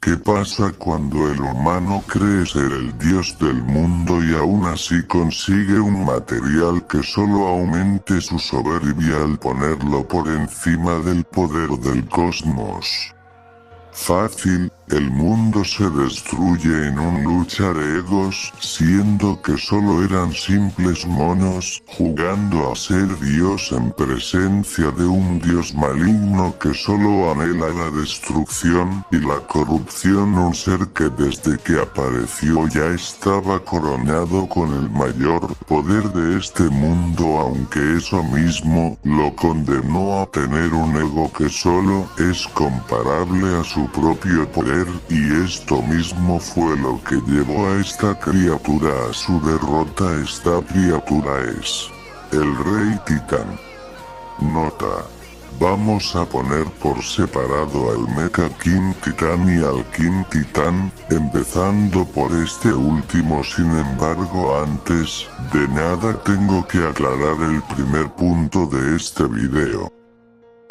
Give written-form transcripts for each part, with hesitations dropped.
¿Qué pasa cuando el humano cree ser el dios del mundo y aún así consigue un material que solo aumente su soberbia al ponerlo por encima del poder del cosmos? Fácil, el mundo se destruye en una lucha de egos, siendo que solo eran simples monos, jugando a ser Dios en presencia de un Dios maligno que solo anhela la destrucción y la corrupción, un ser que desde que apareció ya estaba coronado con el mayor poder de este mundo, aunque eso mismo lo condenó a tener un ego que solo es comparable a su propio poder, y esto mismo fue lo que llevó a esta criatura a su derrota. Esta criatura es el Rey Titán. Nota: vamos a poner por separado al Mecha King Titán y al King Titán, empezando por este último. Sin embargo, antes de nada tengo que aclarar el primer punto de este video.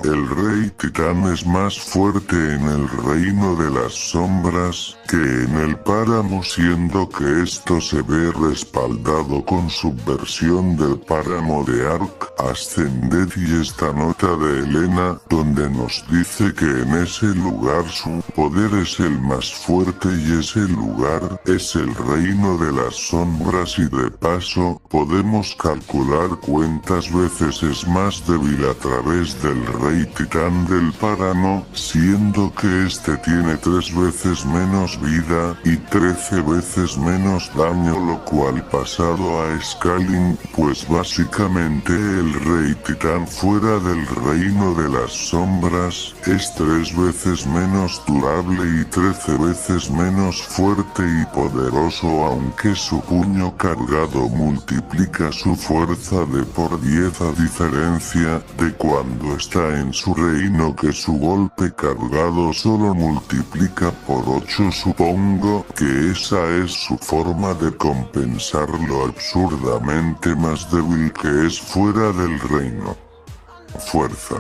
El Rey Titán es más fuerte en el reino de las sombras que en el páramo, siendo que esto se ve respaldado con su versión del páramo de Ark Ascended y esta nota de Elena, donde nos dice que en ese lugar su poder es el más fuerte y ese lugar es el reino de las sombras, y de paso podemos calcular cuántas veces es más débil a través del Rey Titán del páramo, siendo que este tiene 3 veces menos vida y 13 veces menos daño, lo cual pasado a scaling, pues básicamente el Rey Titán fuera del reino de las sombras es 3 veces menos durable y 13 veces menos fuerte y poderoso, aunque su puño cargado multiplica su fuerza de por 10, a diferencia de cuando está en su reino, que su golpe cargado solo multiplica por 8. Supongo que esa es su forma de compensar lo absurdamente más débil que es fuera del reino. Fuerza.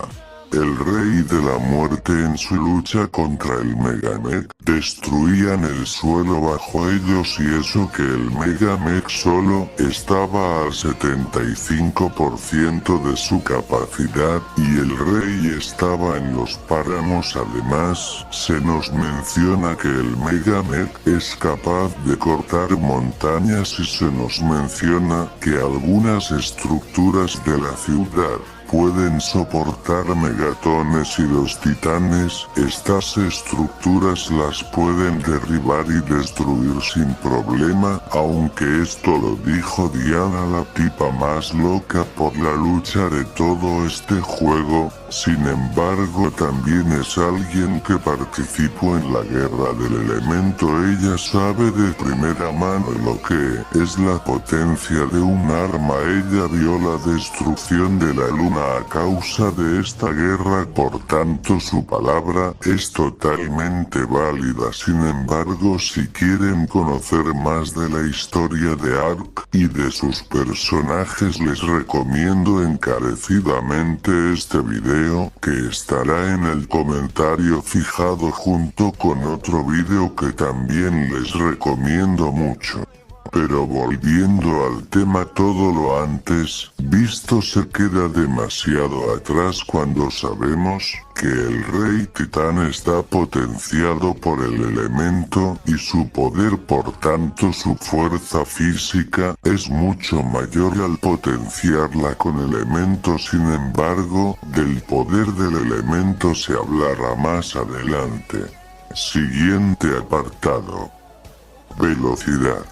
El Rey de la Muerte en su lucha contra el Megamech destruían el suelo bajo ellos, y eso que el Megamech solo estaba al 75% de su capacidad y el Rey estaba en los páramos. Además, se nos menciona que el Megamech es capaz de cortar montañas y se nos menciona que algunas estructuras de la ciudad pueden soportar megatones y los titanes estas estructuras las pueden derribar y destruir sin problema, aunque esto lo dijo Diana, la tipa más loca por la lucha de todo este juego. Sin embargo, también es alguien que participó en la guerra del elemento. Ella sabe de primera mano lo que es la potencia de un arma. Ella vio la destrucción de la luna a causa de esta guerra, por tanto su palabra es totalmente válida. Sin embargo, si quieren conocer más de la historia de Ark y de sus personajes, les recomiendo encarecidamente este video, que estará en el comentario fijado junto con otro video que también les recomiendo mucho. Pero volviendo al tema, todo lo antes visto se queda demasiado atrás cuando sabemos que el Rey Titán está potenciado por el elemento y su poder, por tanto su fuerza física es mucho mayor al potenciarla con elementos. Sin embargo, del poder del elemento se hablará más adelante. Siguiente apartado. Velocidad.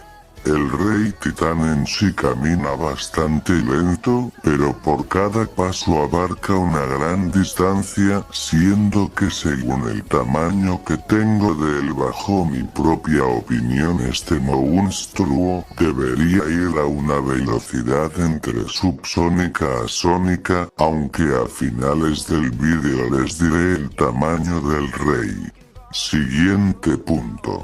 El Rey Titán en sí camina bastante lento, pero por cada paso abarca una gran distancia, siendo que según el tamaño que tengo de él, bajo mi propia opinión, este monstruo debería ir a una velocidad entre subsónica a sónica, aunque a finales del vídeo les diré el tamaño del Rey. Siguiente punto.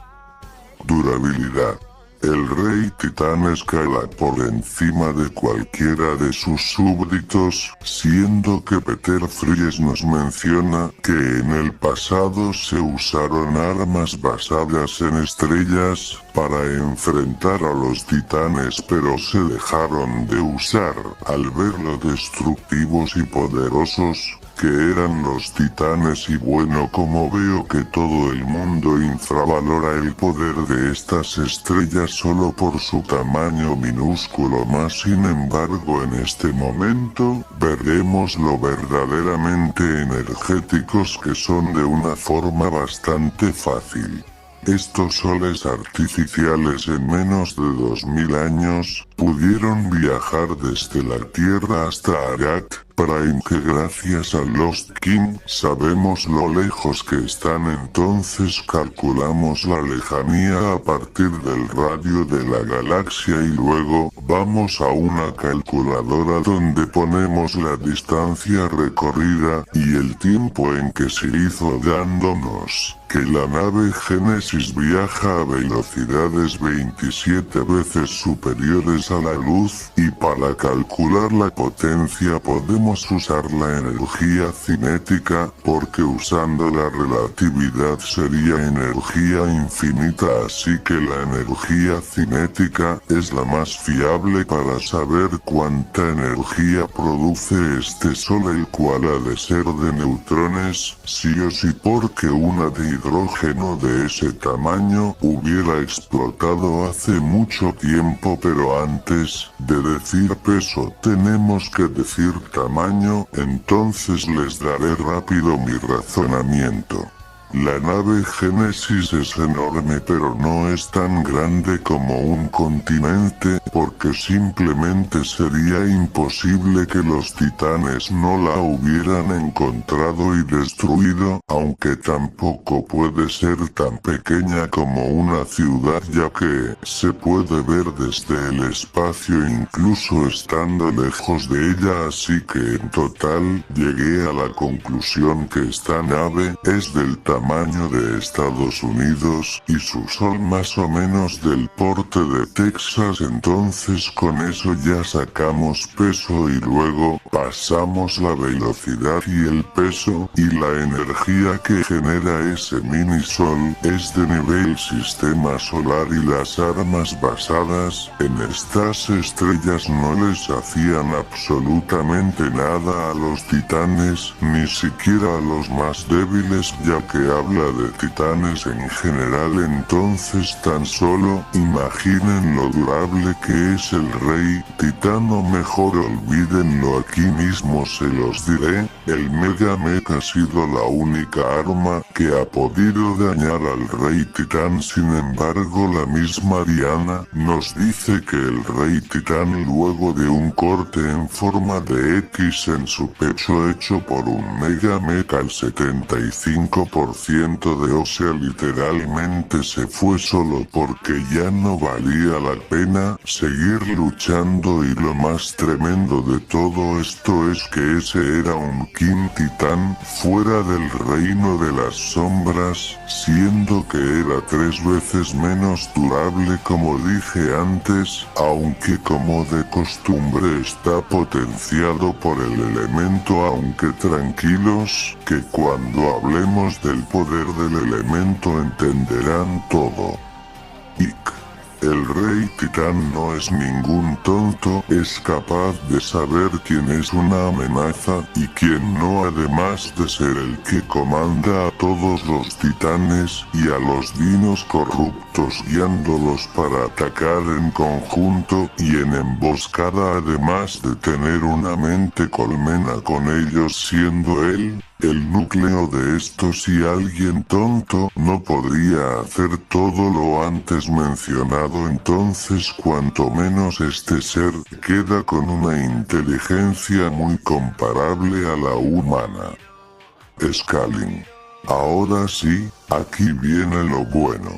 Durabilidad. El rey titán escala por encima de cualquiera de sus súbditos, siendo que Peter Fries nos menciona que en el pasado se usaron armas basadas en estrellas para enfrentar a los titanes, pero se dejaron de usar al ver lo destructivos y poderosos que eran los titanes. Y bueno, como veo que todo el mundo infravalora el poder de estas estrellas solo por su tamaño minúsculo, más sin embargo en este momento veremos lo verdaderamente energéticos que son de una forma bastante fácil. Estos soles artificiales en menos de 2000 años pudieron viajar desde la Tierra hasta Arad Prime, que gracias a Lost King sabemos lo lejos que están, entonces calculamos la lejanía a partir del radio de la galaxia y luego vamos a una calculadora donde ponemos la distancia recorrida y el tiempo en que se hizo, dándonos que la nave Génesis viaja a velocidades 27 veces superiores a la luz, y para calcular la potencia podemos usar la energía cinética, porque usando la relatividad sería energía infinita, así que la energía cinética es la más fiable para saber cuánta energía produce este sol, el cual ha de ser de neutrones, sí o sí, porque una de hidrógeno de ese tamaño hubiera explotado hace mucho tiempo. Pero antes de decir peso tenemos que decir tamaño, entonces les daré rápido mi razonamiento. La nave Génesis es enorme, pero no es tan grande como un continente, porque simplemente sería imposible que los titanes no la hubieran encontrado y destruido, aunque tampoco puede ser tan pequeña como una ciudad, ya que se puede ver desde el espacio incluso estando lejos de ella, así que en total llegué a la conclusión que esta nave es del tamaño de Estados Unidos y su sol más o menos del porte de Texas. Entonces con eso ya sacamos peso y luego pasamos la velocidad y el peso, y la energía que genera ese mini sol es de nivel sistema solar, y las armas basadas en estas estrellas no les hacían absolutamente nada a los titanes, ni siquiera a los más débiles, ya que habla de titanes en general. Entonces tan solo imaginen lo durable que es el rey titán, o mejor olvídenlo, aquí mismo se los diré. El Mega Mech ha sido la única arma que ha podido dañar al rey titán. Sin embargo, la misma Diana nos dice que el rey titán, luego de un corte en forma de X en su pecho hecho por un Mega Mech al 75% de, o sea, literalmente se fue solo porque ya no valía la pena seguir luchando. Y lo más tremendo de todo esto es que ese era un King Titán fuera del reino de las sombras, siendo que era 3 veces menos durable, como dije antes, aunque como de costumbre está potenciado por el elemento. Aunque tranquilos, que cuando hablemos del poder del elemento entenderán todo. El rey titán no es ningún tonto, es capaz de saber quién es una amenaza y quién no, además de ser el que comanda a todos los titanes y a los dinos corruptos, guiándolos para atacar en conjunto y en emboscada, además de tener una mente colmena con ellos, siendo él el núcleo de estos. Y alguien tonto no podría hacer todo lo antes mencionado, entonces cuanto menos este ser queda con una inteligencia muy comparable a la humana. Scaling. Ahora sí, aquí viene lo bueno.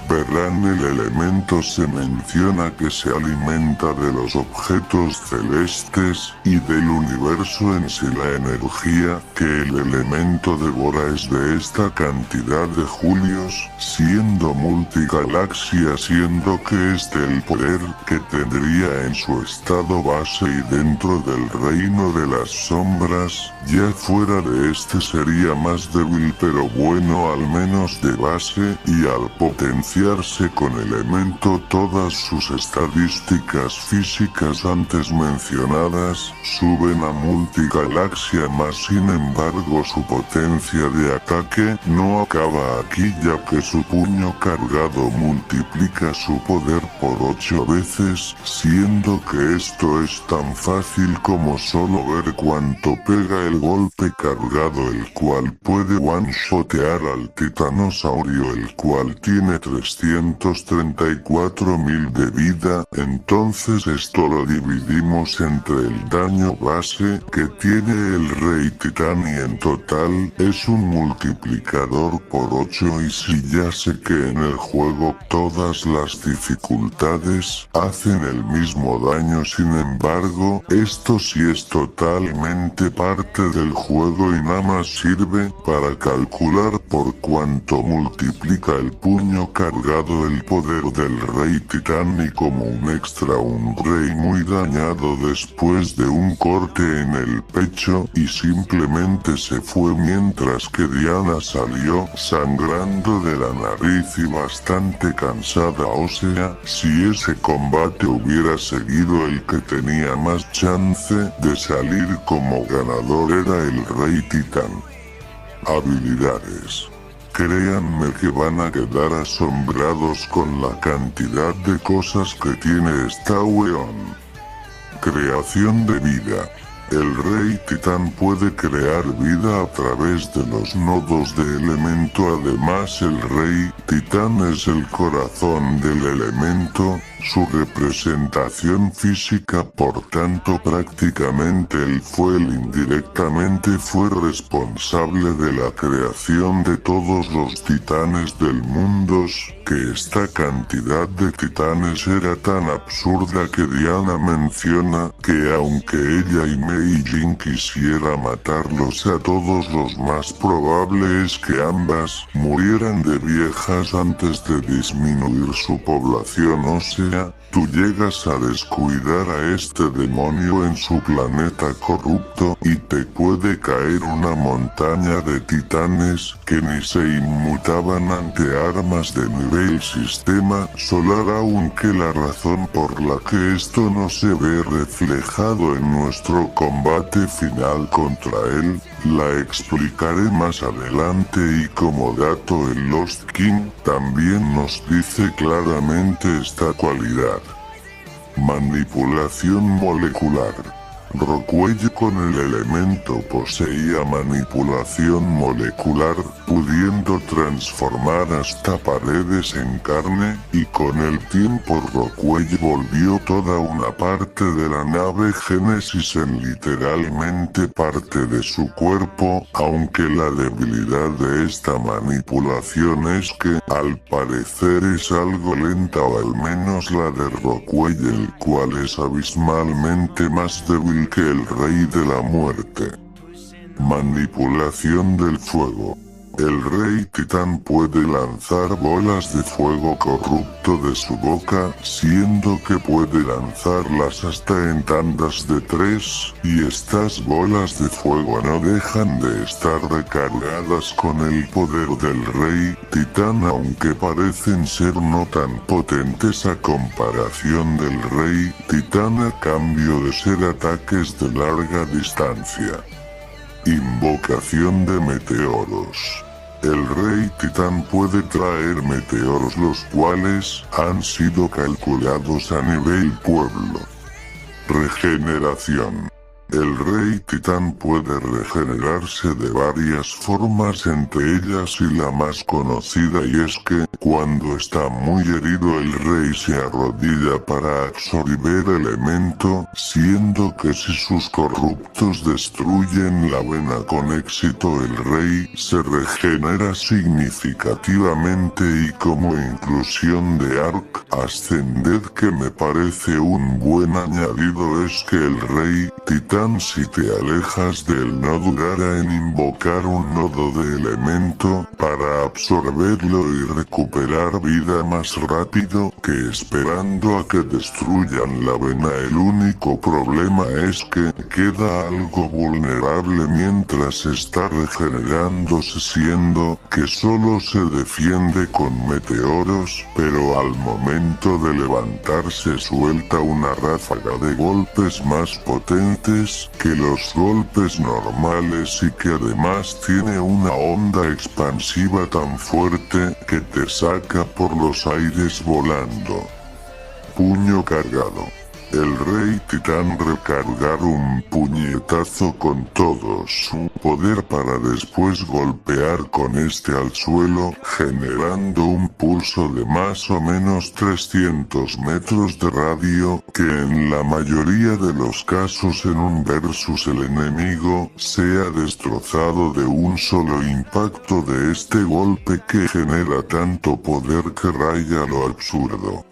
Verán, el elemento se menciona que se alimenta de los objetos celestes y del universo en sí. La energía que el elemento devora es de esta cantidad de julios, siendo mundo multigalaxia, siendo que el poder que tendría en su estado base y dentro del reino de las sombras. Ya fuera de sería más débil, pero bueno, al menos de base, y al potenciarse con elemento todas sus estadísticas físicas antes mencionadas suben a multigalaxia más. Sin embargo, su potencia de ataque no acaba aquí, ya que su puño cargado multiplica su poder por 8 veces, siendo que esto es tan fácil como solo ver cuánto pega el golpe cargado, el cual puede one-shotear al titanosaurio, el cual tiene 334.000 de vida. Entonces esto lo dividimos entre el daño base que tiene el Rey Titán, y en total es un multiplicador por 8, y si ya sé que en el juego todas las dificultades hacen el mismo daño, sin embargo esto sí es totalmente parte del juego y nada más sirve para calcular por cuánto multiplica el puño cargado el poder del Rey Titán, y como un extra un rey muy dañado después de un corte en el pecho y simplemente se fue, mientras que Diana salió sangrando de la nariz y bastante cansada. O sea, si ese combate hubiera seguido, el que tenía más chance de salir como ganador era el Rey Titán. Habilidades. Créanme que van a quedar asombrados con la cantidad de cosas que tiene esta weón. Creación de vida. El Rey Titán puede crear vida a través de los nodos de elemento. Además, el Rey Titán es el corazón del elemento, su representación física, por tanto prácticamente indirectamente fue responsable de la creación de todos los titanes del mundo, que esta cantidad de titanes era tan absurda que Diana menciona que aunque ella y Mei Jin quisiera matarlos a todos, los más probable es que ambas murieran de viejas antes de disminuir su población. O sea, tú llegas a descuidar a este demonio en su planeta corrupto y te puede caer una montaña de titanes que ni se inmutaban ante armas de nivel sistema solar, aunque la razón por la que esto no se ve reflejado en nuestro combate final contra él, la explicaré más adelante. Y como dato, el Lost King también nos dice claramente esta cualidad. Manipulación molecular. Rockwell con el elemento poseía manipulación molecular, pudiendo transformar hasta paredes en carne, y con el tiempo Rockwell volvió toda una parte de la nave Génesis en literalmente parte de su cuerpo, aunque la debilidad de esta manipulación es que, al parecer, es algo lenta, o al menos la de Rockwell, el cual es abismalmente más débil que el Rey de la Muerte. Manipulación del fuego. El Rey Titán puede lanzar bolas de fuego corrupto de su boca, siendo que puede lanzarlas hasta en tandas de 3, y estas bolas de fuego no dejan de estar recargadas con el poder del Rey Titán, aunque parecen ser no tan potentes a comparación del Rey Titán, a cambio de ser ataques de larga distancia. Invocación de meteoros. El Rey Titán puede traer meteoros, los cuales han sido calculados a nivel pueblo. Regeneración. El Rey Titán puede regenerarse de varias formas, entre ellas y la más conocida, y es que, cuando está muy herido, el Rey se arrodilla para absorber elemento, siendo que si sus corruptos destruyen la vena con éxito, el Rey se regenera significativamente. Y como inclusión de Arc Ascended, que me parece un buen añadido, es que el Rey Titán titán si te alejas de él no dudará en invocar un nodo de elemento para absorberlo y recuperar vida más rápido que esperando a que destruyan la vena. El único problema es que queda algo vulnerable mientras está regenerándose, siendo que solo se defiende con meteoros, pero al momento de levantarse suelta una ráfaga de golpes más potentes que los golpes normales y que además tiene una onda expansiva tan fuerte que te saca por los aires volando. Puño cargado. El rey titán recargar un puñetazo con todo su poder para después golpear con este al suelo, generando un pulso de más o menos 300 metros de radio, que en la mayoría de los casos en un versus el enemigo sea destrozado de un solo impacto de este golpe que genera tanto poder que raya lo absurdo.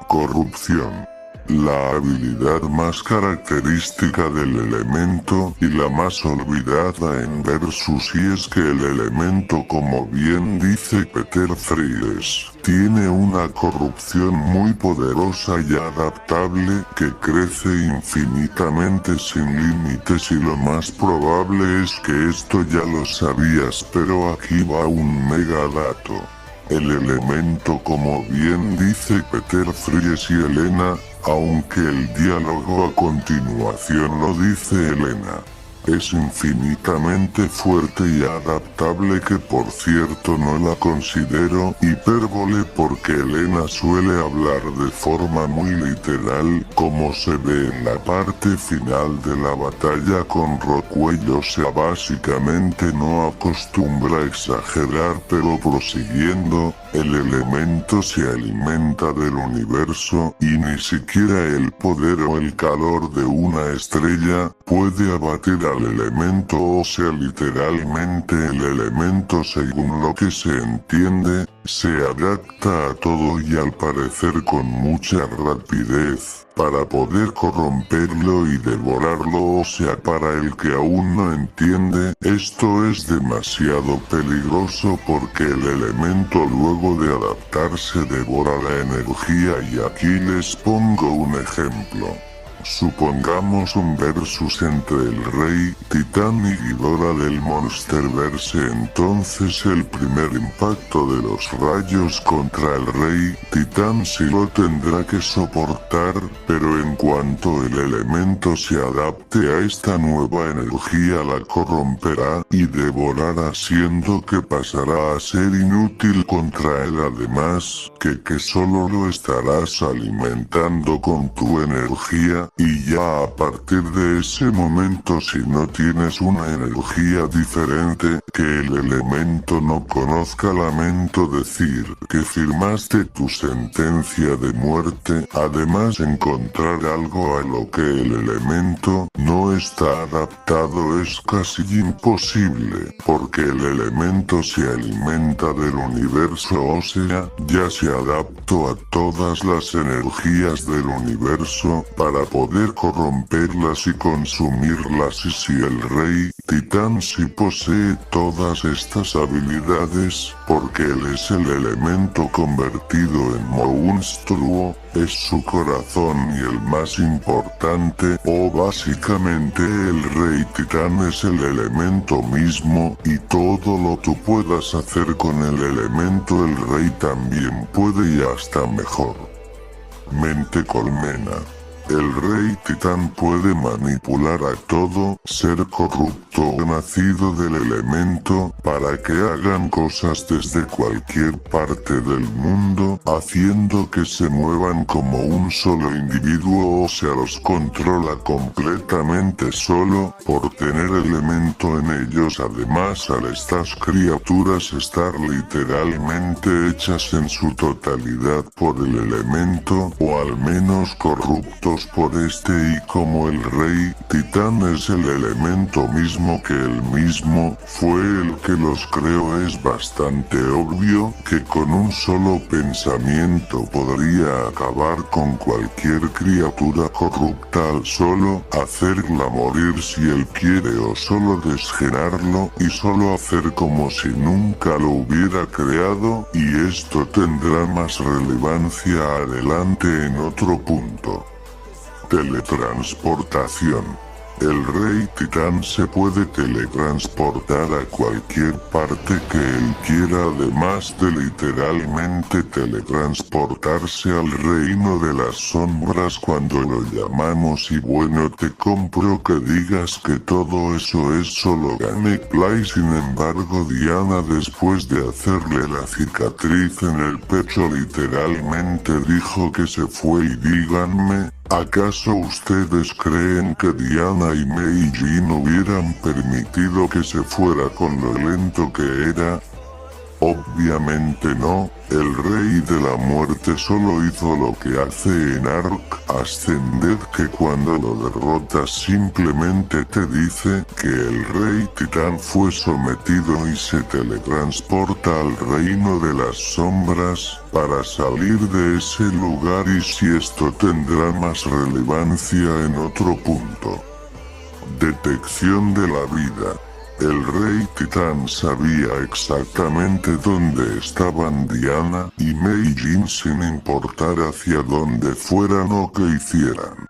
Corrupción. La habilidad más característica del elemento y la más olvidada en Versus, y es que el elemento, como bien dice Peter Fries, tiene una corrupción muy poderosa y adaptable que crece infinitamente sin límites, y lo más probable es que esto ya lo sabías, pero aquí va un mega dato. El elemento, como bien dice Peter Fries y Elena, aunque el diálogo a continuación lo dice Elena, es infinitamente fuerte y adaptable, que por cierto no la considero hipérbole porque Elena suele hablar de forma muy literal, como se ve en la parte final de la batalla con Rockwell. O sea, básicamente no acostumbra a exagerar, pero prosiguiendo, el elemento se alimenta del universo y ni siquiera el poder o el calor de una estrella puede abatir al elemento. O sea, literalmente el elemento, según lo que se entiende, se adapta a todo y al parecer con mucha rapidez, para poder corromperlo y devorarlo. O sea, para el que aún no entiende, esto es demasiado peligroso porque el elemento luego de adaptarse devora la energía, y aquí les pongo un ejemplo. Supongamos un versus entre el rey titán y Ghidorah del Monsterverse. Entonces el primer impacto de los rayos contra el rey titán sí lo tendrá que soportar, pero en cuanto el elemento se adapte a esta nueva energía la corromperá y devorará, haciendo que pasará a ser inútil contra él. Además que solo lo estarás alimentando con tu energía, y ya a partir de ese momento, si no tienes una energía diferente que el elemento no conozca, lamento decir que firmaste tu sentencia de muerte. Además, encontrar algo a lo que el elemento no está adaptado es casi imposible, porque el elemento se alimenta del universo, o sea, ya se adaptó a todas las energías del universo para poder corromperlas y consumirlas. Y si el rey titán sí posee todas estas habilidades, porque él es el elemento convertido en monstruo, es su corazón y el más importante, o básicamente el rey titán es el elemento mismo, y todo lo que puedas hacer con el elemento el rey también puede, y hasta mejor. Mente colmena. El rey titán puede manipular a todo ser corrupto nacido del elemento para que hagan cosas desde cualquier parte del mundo, haciendo que se muevan como un solo individuo. O sea, los controla completamente solo por tener elemento en ellos. Además, al estas criaturas estar literalmente hechas en su totalidad por el elemento, o al menos corruptos creados por este y como el rey titán es el elemento mismo que él mismo fue el que los creó, es bastante obvio que con un solo pensamiento podría acabar con cualquier criatura corrupta al solo hacerla morir si él quiere, o solo desgenarlo y solo hacer como si nunca lo hubiera creado, y esto tendrá más relevancia adelante en otro punto. Teletransportación. El rey titán se puede teletransportar a cualquier parte que él quiera, además de literalmente teletransportarse al reino de las sombras cuando lo llamamos, y bueno, te compro que digas que todo eso es solo gameplay. Sin embargo, Diana, después de hacerle la cicatriz en el pecho, literalmente dijo que se fue, y díganme, ¿acaso ustedes creen que Diana y Meijin hubieran permitido que se fuera con lo lento que era? Obviamente no. El rey de la muerte solo hizo lo que hace en Ark Ascended, que cuando lo derrotas simplemente te dice que el rey titán fue sometido y se teletransporta al reino de las sombras para salir de ese lugar, y si esto tendrá más relevancia en otro punto. Detección de la vida. El rey titán sabía exactamente dónde estaban Diana y Meijin sin importar hacia dónde fueran o qué hicieran.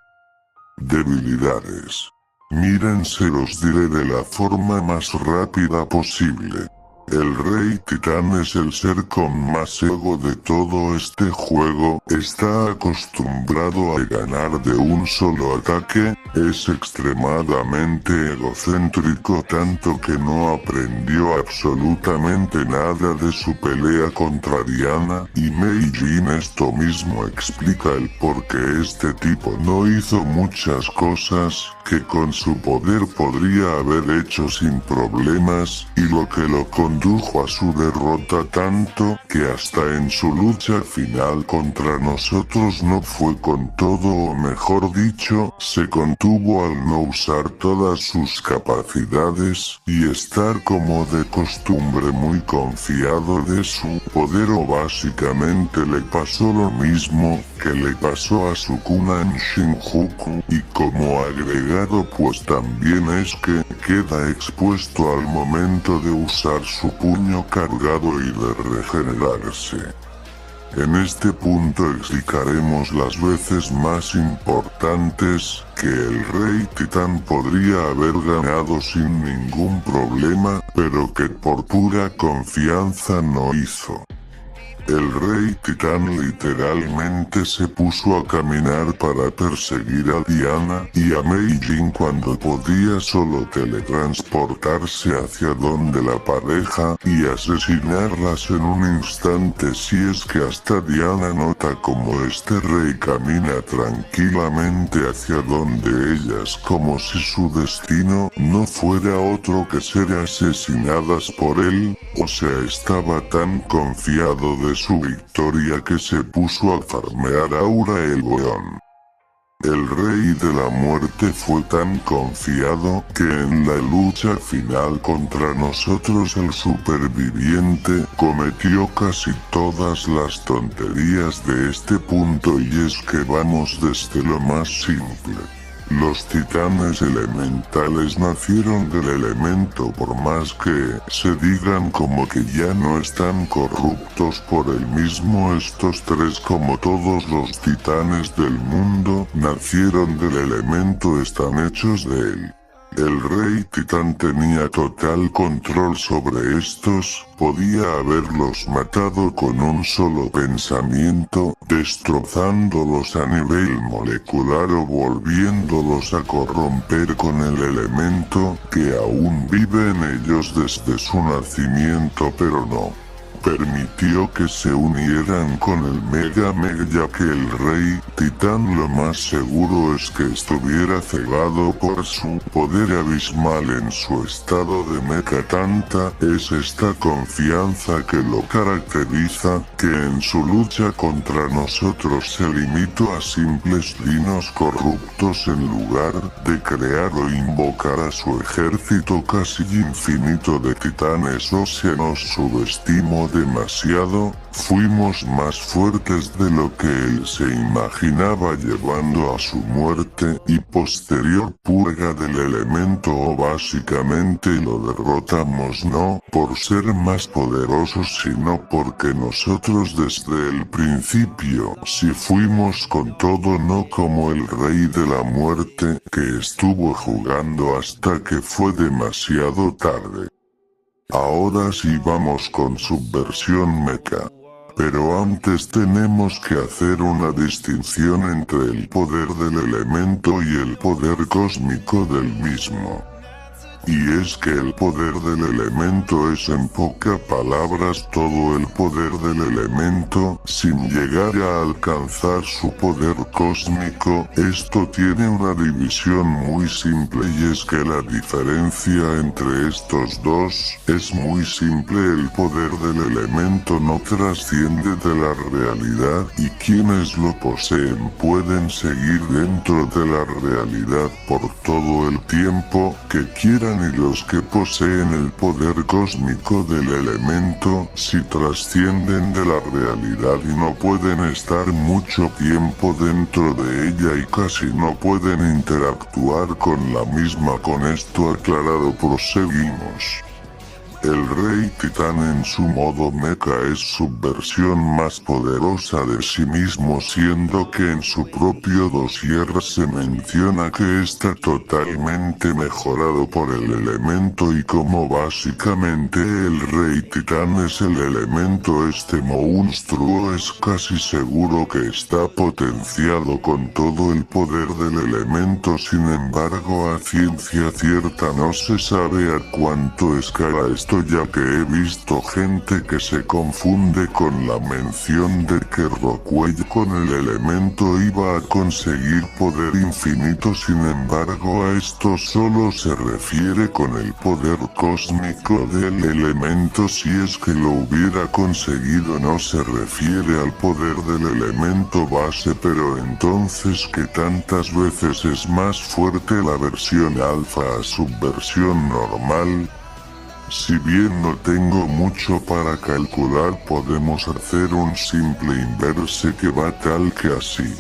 Debilidades. Miren, se los diré de la forma más rápida posible. El rey titán es el ser con más ego de todo este juego, está acostumbrado a ganar de un solo ataque, es extremadamente egocéntrico, tanto que no aprendió absolutamente nada de su pelea contra Diana y Meijin. Esto mismo explica el por qué este tipo no hizo muchas cosas que con su poder podría haber hecho sin problemas, y lo que lo condujo a su derrota, tanto que hasta en su lucha final contra nosotros no fue con todo, o mejor dicho, se contuvo al no usar todas sus capacidades y estar como de costumbre muy confiado de su poder, o básicamente le pasó lo mismo que le pasó a Sukuna en Shinjuku, y como agregado pues también es que queda expuesto al momento de usar su puño cargado y de regenerarse. En este punto explicaremos las veces más importantes que el rey titán podría haber ganado sin ningún problema, pero que por pura confianza no hizo. El rey titán literalmente se puso a caminar para perseguir a Diana y a Meijin cuando podía solo teletransportarse hacia donde la pareja y asesinarlas en un instante, si es que hasta Diana nota como este rey camina tranquilamente hacia donde ellas, como si su destino no fuera otro que ser asesinadas por él, o sea, estaba tan confiado de su victoria que se puso a farmear aura el weón. El rey de la muerte fue tan confiado que en la lucha final contra nosotros el superviviente cometió casi todas las tonterías de este punto, y es que vamos desde lo más simple. Los titanes elementales nacieron del elemento, por más que se digan como que ya no están corruptos por el mismo. Estos tres, como todos los titanes del mundo, nacieron del elemento, están hechos de él. El rey titán tenía total control sobre estos, podía haberlos matado con un solo pensamiento, destrozándolos a nivel molecular o volviéndolos a corromper con el elemento que aún vive en ellos desde su nacimiento, pero no. permitió que se unieran con el Mega Meg, ya que el Rey Titán lo más seguro es que estuviera cegado por su poder abismal en su estado de mecha. Tanta es esta confianza que lo caracteriza, que en su lucha contra nosotros se limitó a simples dinos corruptos en lugar de crear o invocar a su ejército casi infinito de titanes. O se nos subestimó demasiado, fuimos más fuertes de lo que él se imaginaba, llevando a su muerte y posterior purga del elemento, o básicamente lo derrotamos no por ser más poderosos, sino porque nosotros desde el principio sí fuimos con todo, no como el Rey de la Muerte, que estuvo jugando hasta que fue demasiado tarde. Ahora sí vamos con subversión mecha. Pero antes tenemos que hacer una distinción entre el poder del elemento y el poder cósmico del mismo. Y es que el poder del elemento es, en pocas palabras, todo el poder del elemento, sin llegar a alcanzar su poder cósmico. Esto tiene una división muy simple, y es que la diferencia entre estos dos es muy simple. El poder del elemento no trasciende de la realidad, y quienes lo poseen pueden seguir dentro de la realidad por todo el tiempo que quieran, y los que poseen el poder cósmico del elemento si trascienden de la realidad y no pueden estar mucho tiempo dentro de ella y casi no pueden interactuar con la misma. Con esto aclarado, proseguimos. El Rey Titán en su modo mecha es su versión más poderosa de sí mismo, siendo que en su propio dossier se menciona que está totalmente mejorado por el elemento, y como básicamente el Rey Titán es el elemento, este monstruo es casi seguro que está potenciado con todo el poder del elemento. Sin embargo, a ciencia cierta no se sabe a cuánto escala esto, ya que he visto gente que se confunde con la mención de que Rockwell con el elemento iba a conseguir poder infinito. Sin embargo, a esto solo se refiere con el poder cósmico del elemento. Si es que lo hubiera conseguido, no se refiere al poder del elemento base. Pero entonces, ¿qué tantas veces es más fuerte la versión alfa a su versión normal? Si bien no tengo mucho para calcular, podemos hacer un simple inverse que va tal que así.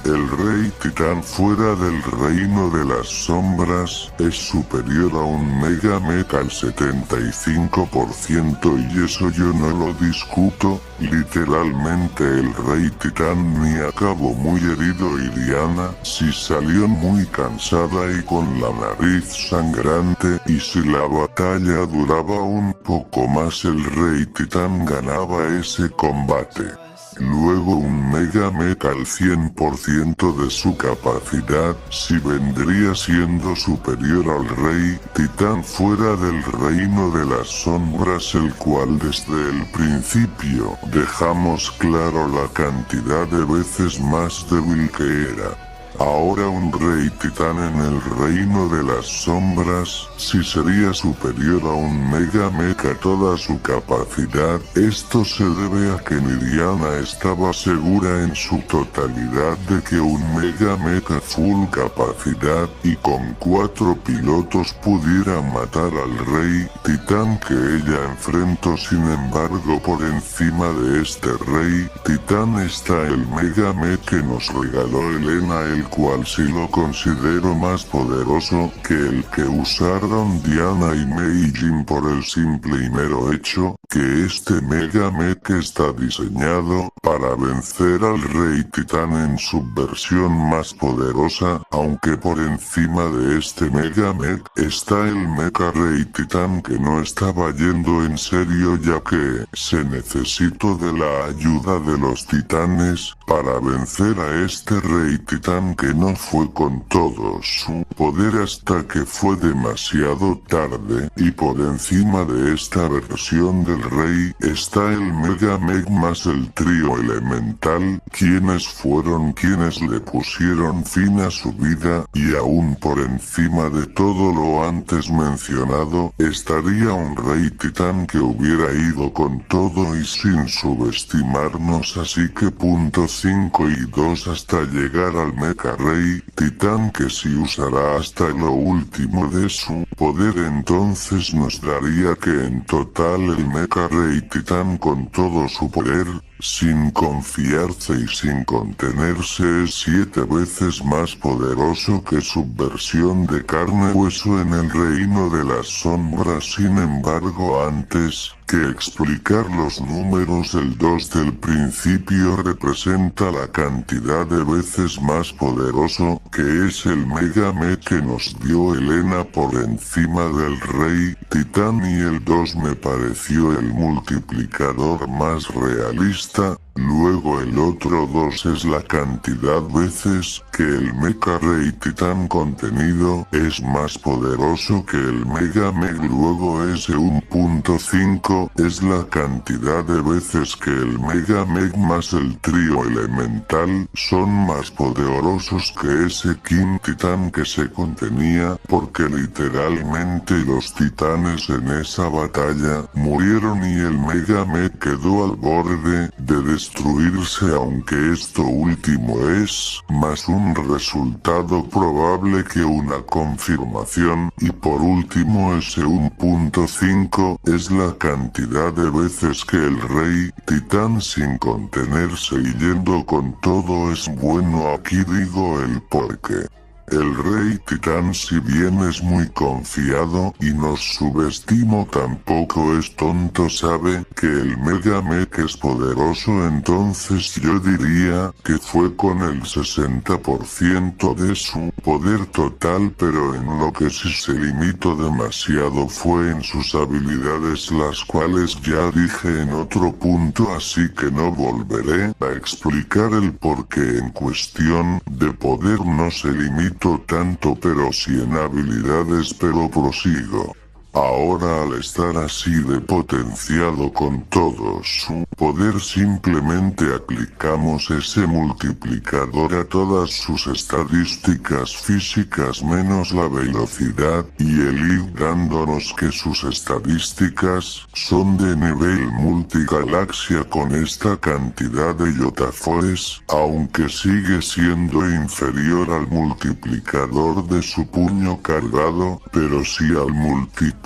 El Rey Titán fuera del reino de las sombras es superior a un Mega Mecha al 75%, y eso yo no lo discuto. Literalmente el Rey Titán ni acabó muy herido, y Diana sí salió muy cansada y con la nariz sangrante, y si la batalla duraba un poco más el Rey Titán ganaba ese combate. Luego un Mega Mecha al 100% de su capacidad si vendría siendo superior al Rey Titán fuera del reino de las sombras, el cual desde el principio dejamos claro la cantidad de veces más débil que era. Ahora un Rey Titán en el reino de las sombras sí sería superior a un Mega Mecha toda su capacidad. Esto se debe a que Diana estaba segura en su totalidad de que un Mega Mecha full capacidad y con 4 pilotos pudiera matar al Rey Titán que ella enfrentó. Sin embargo, por encima de este Rey Titán está el Mega Mecha que nos regaló Elena, el cual sí lo considero más poderoso que el que usaron Diana y Meijin, por el simple y mero hecho que este Mega Mecha está diseñado para vencer al Rey Titán en su versión más poderosa, aunque por encima de este Mega Mecha está el Mecha Rey Titán, que no estaba yendo en serio, ya que se necesitó de la ayuda de los titanes para vencer a este rey titán que no fue con todo su poder hasta que fue demasiado tarde, y por encima de esta versión del rey está el Mega Meg más el trío elemental, quienes fueron quienes le pusieron fin a su vida, y aún por encima de todo lo antes mencionado, estaría un rey titán que hubiera ido con todo y sin subestimarnos, así que punto 5 y 2 hasta llegar al Mecha Rey Titán que si usará hasta lo último de su poder, entonces nos daría que en total el Mecha Rey Titán con todo su poder, sin confiarse y sin contenerse, es 7 veces más poderoso que su versión de carne y hueso en el reino de las sombras. Sin embargo, antes que explicar los números, el 2 del principio representa la cantidad de veces más poderoso, que es el Mega Meg que nos dio Elena por encima del Rey Titán, y el 2 me pareció el multiplicador más realista. Luego el otro 2 es la cantidad veces que el Mecha Rey Titán contenido es más poderoso que el Mega Meg. Luego ese 1.5 es la cantidad de veces que el Mega Meg más el trío elemental son más poderosos que ese King Titán que se contenía, porque literalmente los titanes en esa batalla murieron y el Mega Meg quedó al borde de destruirse, aunque esto último es más un resultado probable que una confirmación. Y por último ese 1.5 es la cantidad de veces que el Rey Titán sin contenerse y yendo con todo es bueno. Aquí digo el porqué. El Rey Titán, si bien es muy confiado y nos subestimo, tampoco es tonto, sabe que el Mega Meg es poderoso, entonces yo diría que fue con el 60% de su poder total, pero en lo que sí se limitó demasiado fue en sus habilidades, las cuales ya dije en otro punto, así que no volveré a explicar el porqué. En cuestión de poder no se limita tanto, pero sí en habilidades, pero prosigo. Ahora, al estar así de potenciado con todo su poder, simplemente aplicamos ese multiplicador a todas sus estadísticas físicas menos la velocidad, y el ir dándonos que sus estadísticas son de nivel multigalaxia con esta cantidad de yotafoes, aunque sigue siendo inferior al multiplicador de su puño cargado, pero sí al multiplicador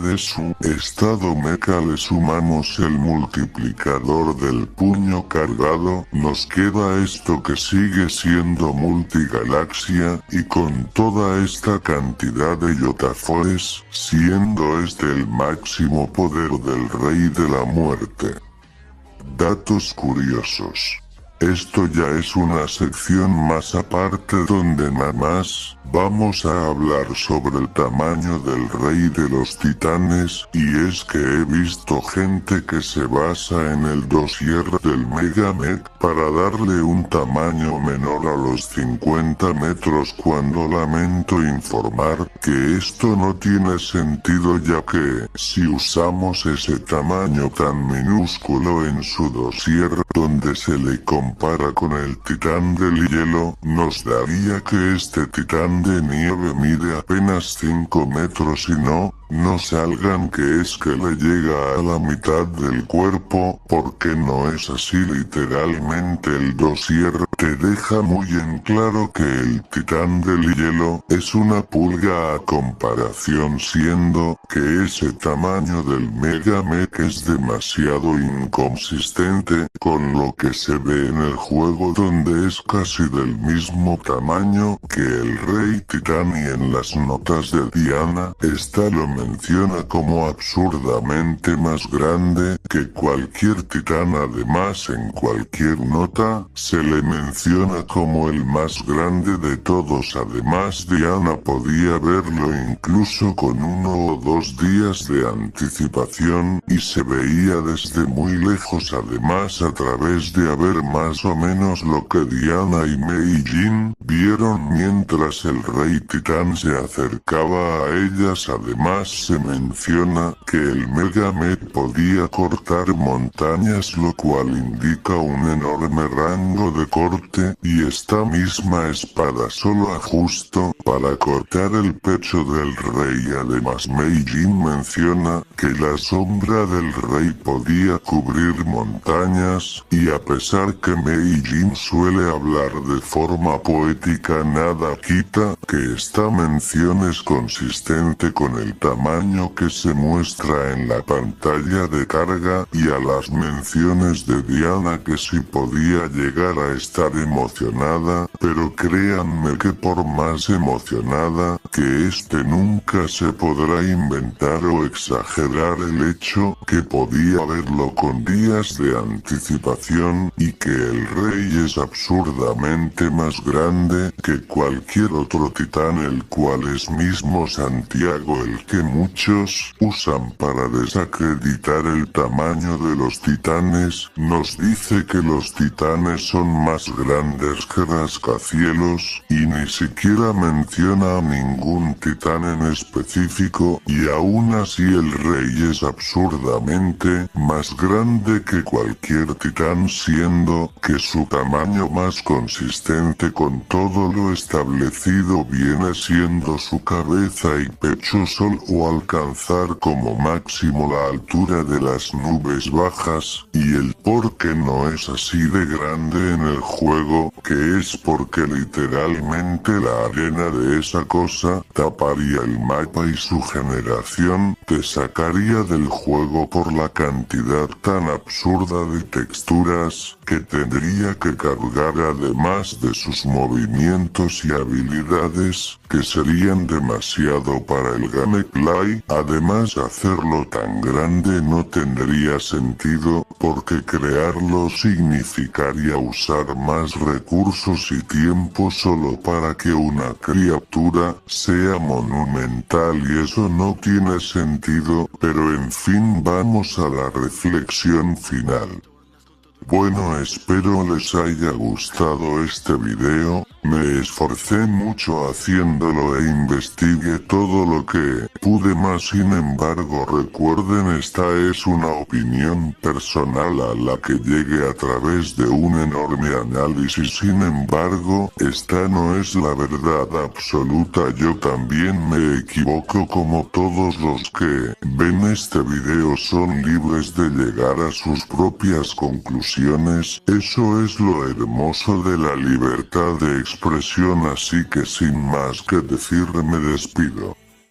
de su estado mecha le sumamos el multiplicador del puño cargado, nos queda esto que sigue siendo multigalaxia, y con toda esta cantidad de yotafoes, siendo este el máximo poder del Rey de la Muerte. Datos curiosos. Esto ya es una sección más aparte donde nada más vamos a hablar sobre el tamaño del Rey de los Titanes, y es que he visto gente que se basa en el dossier del Mega Meg para darle un tamaño menor a los 50 metros, cuando lamento informar que esto no tiene sentido, ya que si usamos ese tamaño tan minúsculo en su dossier donde se le compara con el titán del hielo, nos daría que este titán de nieve mide apenas 5 metros, y no salgan que es que le llega a la mitad del cuerpo, porque no es así. Literalmente el dossier te deja muy en claro que el titán del hielo es una pulga a comparación, siendo que ese tamaño del Mega Meg es demasiado inconsistente con lo que se ve en el juego, donde es casi del mismo tamaño que el Rey Titán, y en las notas de Diana está lo menciona como absurdamente más grande que cualquier titán. Además, en cualquier nota, se le menciona como el más grande de todos. Además, Diana podía verlo incluso con 1 o 2 días de anticipación, y se veía desde muy lejos. Además, a través de ver más o menos lo que Diana y Meijin vieron mientras el rey titán se acercaba a ellas. Además, se menciona que el Megamet podía cortar montañas, lo cual indica un enorme rango de corte, y esta misma espada solo ajustó para cortar el pecho del rey. Además, Meijin menciona que la sombra del rey podía cubrir montañas, y a pesar que Meijin suele hablar de forma poética, nada quita que esta mención es consistente con el tamaño que se muestra en la pantalla de carga, y a las menciones de Diana que sí podía llegar a estar emocionada, pero créanme que por más emocionada que esté, nunca se podrá inventar o exagerar el hecho que podía verlo con días de anticipación, y que el rey es absurdamente más grande que cualquier otro titán, el cual es mismo Santiago el que muchos usan para desacreditar el tamaño de los titanes. Nos dice que los titanes son más grandes que rascacielos, y ni siquiera menciona a ningún titán en específico, y aún así el rey es absurdamente más grande que cualquier titán, siendo que su tamaño más consistente con todo lo establecido viene siendo su cabeza y pecho, solo alcanzar como máximo la altura de las nubes bajas. Y el por qué no es así de grande en el juego, que es porque literalmente la arena de esa cosa taparía el mapa, y su generación te sacaría del juego por la cantidad tan absurda de texturas que tendría que cargar, además de sus movimientos y habilidades, que serían demasiado para el gameplay. Además, hacerlo tan grande no tendría sentido, porque crearlo significaría usar más recursos y tiempo solo para que una criatura sea monumental, y eso no tiene sentido. Pero en fin, vamos a la reflexión final. Bueno, espero les haya gustado este video. Me esforcé mucho haciéndolo e investigué todo lo que pude más. Sin embargo, recuerden, esta es una opinión personal a la que llegué a través de un enorme análisis. Sin embargo, esta no es la verdad absoluta. Yo también me equivoco, como todos los que ven este video son libres de llegar a sus propias conclusiones. Eso es lo hermoso de la libertad de expresión, así que sin más que decir me despido.